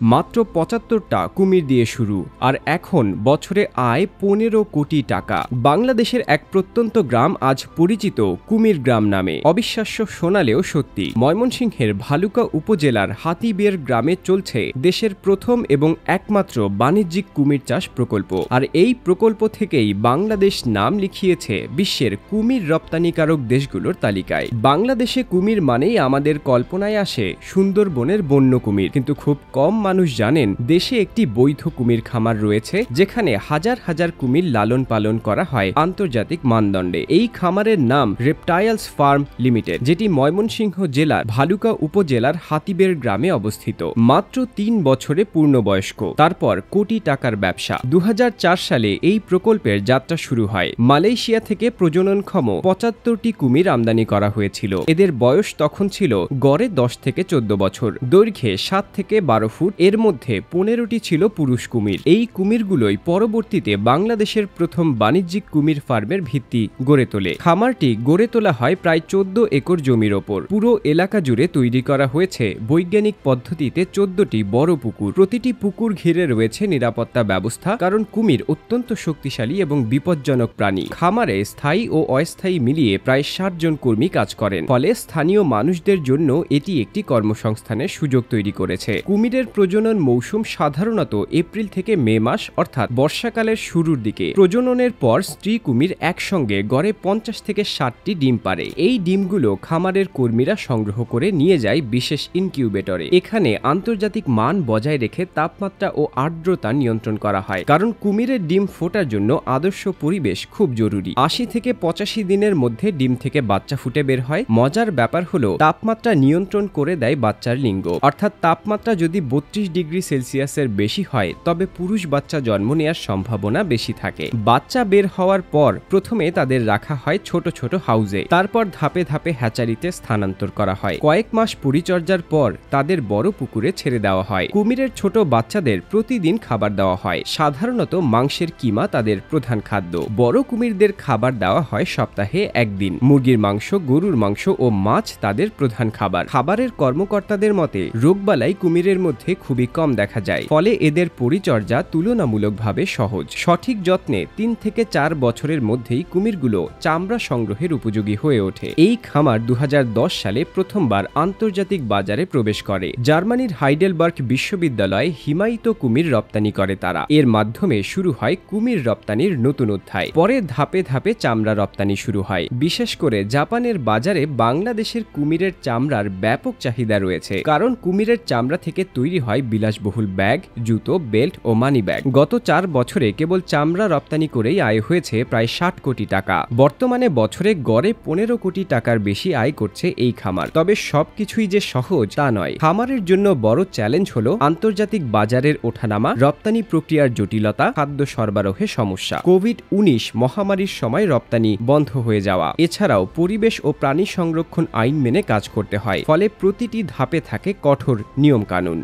মাত্র ৭৫টা কুমির দিয়ে শুরু, আর এখন বছরে আয় ১৫ কোটি টাকা। বাংলাদেশের এক প্রত্যন্ত গ্রাম আজ পরিচিত কুমির গ্রাম নামে। অবিশ্বাস্য শোনালেও সত্যি, ময়মনসিংহের ভালুকা উপজেলার হাতিবেড় গ্রামে চলছে দেশের প্রথম এবং একমাত্র বাণিজ্যিক কুমির চাষ প্রকল্প। আর এই প্রকল্প থেকেই বাংলাদেশ নাম লিখিয়েছে বিশ্বের কুমির রপ্তানিকারক দেশগুলোর তালিকায়। বাংলাদেশে কুমির মানেই আমাদের কল্পনায় আসে সুন্দরবনের বন্য কুমির, কিন্তু খুব কম মানুষ জানেন দেশে একটি বৈধ কুমির খামার রয়েছে, যেখানে হাজার হাজার কুমির লালন পালন করা হয় আন্তর্জাতিক মানদণ্ডে। এই খামারের নাম রেপটাইলস ফার্ম লিমিটেড, যেটি ময়মনসিংহ জেলার ভালুকা উপজেলার হাতিবেড় গ্রামে অবস্থিত। মাত্র ৩ বছরে পূর্ণবয়স্ক, তারপর কোটি টাকার ব্যবসা। ২০০৪ সালে এই প্রকল্পের যাত্রা শুরু হয়। মালয়েশিয়া থেকে প্রজননক্ষম ৭৫টি কুমির আমদানি করা হয়েছিল। এদের বয়স তখন ছিল গড়ে ১০ থেকে ১৪ বছর, দৈর্ঘ্যে ৭ থেকে ১২ ফুট। এর মধ্যে ১৫টি ছিল পুরুষ কুমির। এই কুমিরগুলোই পরবর্তীতে বাংলাদেশের প্রথম বাণিজ্যিক কুমির ফার্মের ভিত্তি গড়ে তোলে। খামারটি গড়ে তোলা হয় প্রায় ১৪ একর জমির ওপর। পুরো এলাকা জুড়ে তৈরি করা হয়েছে বৈজ্ঞানিক পদ্ধতিতে ১৪টি বড় পুকুর। প্রতিটি পুকুর ঘিরে রয়েছে নিরাপত্তা ব্যবস্থা, কারণ কুমির অত্যন্ত শক্তিশালী এবং বিপজ্জনক প্রাণী। খামারে স্থায়ী ও অস্থায়ী মিলিয়ে প্রায় ৬০ জন কর্মী কাজ করেন, ফলে স্থানীয় মানুষদের জন্য এটি একটি কর্মসংস্থানের সুযোগ তৈরি করেছে। কুমিরের প্রজনন মৌসুম সাধারণত এপ্রিল থেকে মে মাস, অর্থাৎ বর্ষাকালের শুরুর দিকে। প্রজননের পর স্ত্রী কুমির একসঙ্গে গড়ে ৫০ থেকে ৬০টি ডিম পাড়ে। এই ডিমগুলো খামারের কর্মীরা সংগ্রহ করে নিয়ে যায় বিশেষ ইনকিউবেটরে। এখানে আন্তর্জাতিক মান বজায় রেখে তাপমাত্রা ও আর্দ্রতা নিয়ন্ত্রণ করা হয়, কারণ কুমিরের ডিম ফোটার জন্য আদর্শ পরিবেশ খুব জরুরি। ৮০ থেকে ৮৫ দিনের মধ্যে ডিম থেকে বাচ্চা ফুটে বের হয়। মজার ব্যাপার হলো, তাপমাত্রা নিয়ন্ত্রণ করে দেয় বাচ্চার লিঙ্গ, অর্থাৎ তাপমাত্রা যদি ৩২ ডিগ্রি সেলসিয়াসের বেশি হয় তবে পুরুষ বাচ্চা জন্ম নেওয়ার সম্ভাবনা বেশি থাকে। বাচ্চা বের হওয়ার পর প্রথমে তাদের রাখা হয় ছোট ছোট হাউজে, তারপর ধাপে ধাপে হ্যাচারিতে স্থানান্তর করা হয়। কয়েক মাস পরিচর্যার পর তাদের বড় পুকুরে ছেড়ে দেওয়া হয়। কুমিরের ছোট বাচ্চাদের প্রতিদিন খাবার দেওয়া হয়। সাধারণত মাংসের কিমা তাদের প্রধান খাদ্য। বড় কুমিরদের খাবার দেওয়া হয় সপ্তাহে একদিন। মুরগির মাংস, গরুর মাংস ও মাছ তাদের প্রধান খাবার। খাবারের কর্মকর্তাদের মতে রোগবালাই কুমিরের মধ্যে খুবই কম দেখা যায়, ফলে এদের পরিচর্যা তুলনামূলকভাবে সহজ। সঠিক যত্নে ৩ থেকে ৪ বছরের মধ্যেই কুমিরগুলো চামড়া সংগ্রহের উপযোগী হয়ে ওঠে। এই খামার ২০১০ সালে প্রথমবার আন্তর্জাতিক বাজারে প্রবেশ করে। জার্মানির হাইডেলবার্গ বিশ্ববিদ্যালয়ে হিমায়িত কুমির রপ্তানি করে তারা। এর মাধ্যমে শুরু হয় কুমির রপ্তানির নতুন অধ্যায়। পরে ধাপে ধাপে চামড়া রপ্তানি শুরু হয়। বিশেষ করে জাপানের বাজারে বাংলাদেশের কুমিরের চামড়ার ব্যাপক চাহিদা রয়েছে, কারণ কুমিরের চামড়া থেকে তৈরি হয় বিলাসবহুল ব্যাগ, জুতো, বেল্ট ও মানি ব্যাগ। গত ৪ বছরে কেবল চামড়া রপ্তানি করেই আয় হয়েছে প্রায় ৬০ কোটি টাকা। বর্তমানে বছরে গড়ে ১৫ কোটি টাকার বেশি আয় করছে এই খামার। তবে সবকিছুই যে সহজ তা নয়। খামারের জন্য বড় চ্যালেঞ্জ হলো আন্তর্জাতিক বাজারের ওঠানামা, রপ্তানি প্রক্রিয়ার জটিলতা, খাদ্য সরবরাহে সমস্যা, কোভিড-১৯ মহামারীর সময় রপ্তানি বন্ধ হয়ে যাওয়া। এছাড়াও পরিবেশ ও প্রাণী সংরক্ষণ আইন মেনে কাজ করতে হয়, ফলে প্রতিটি ধাপে থাকে কঠোর নিয়ম কানুন।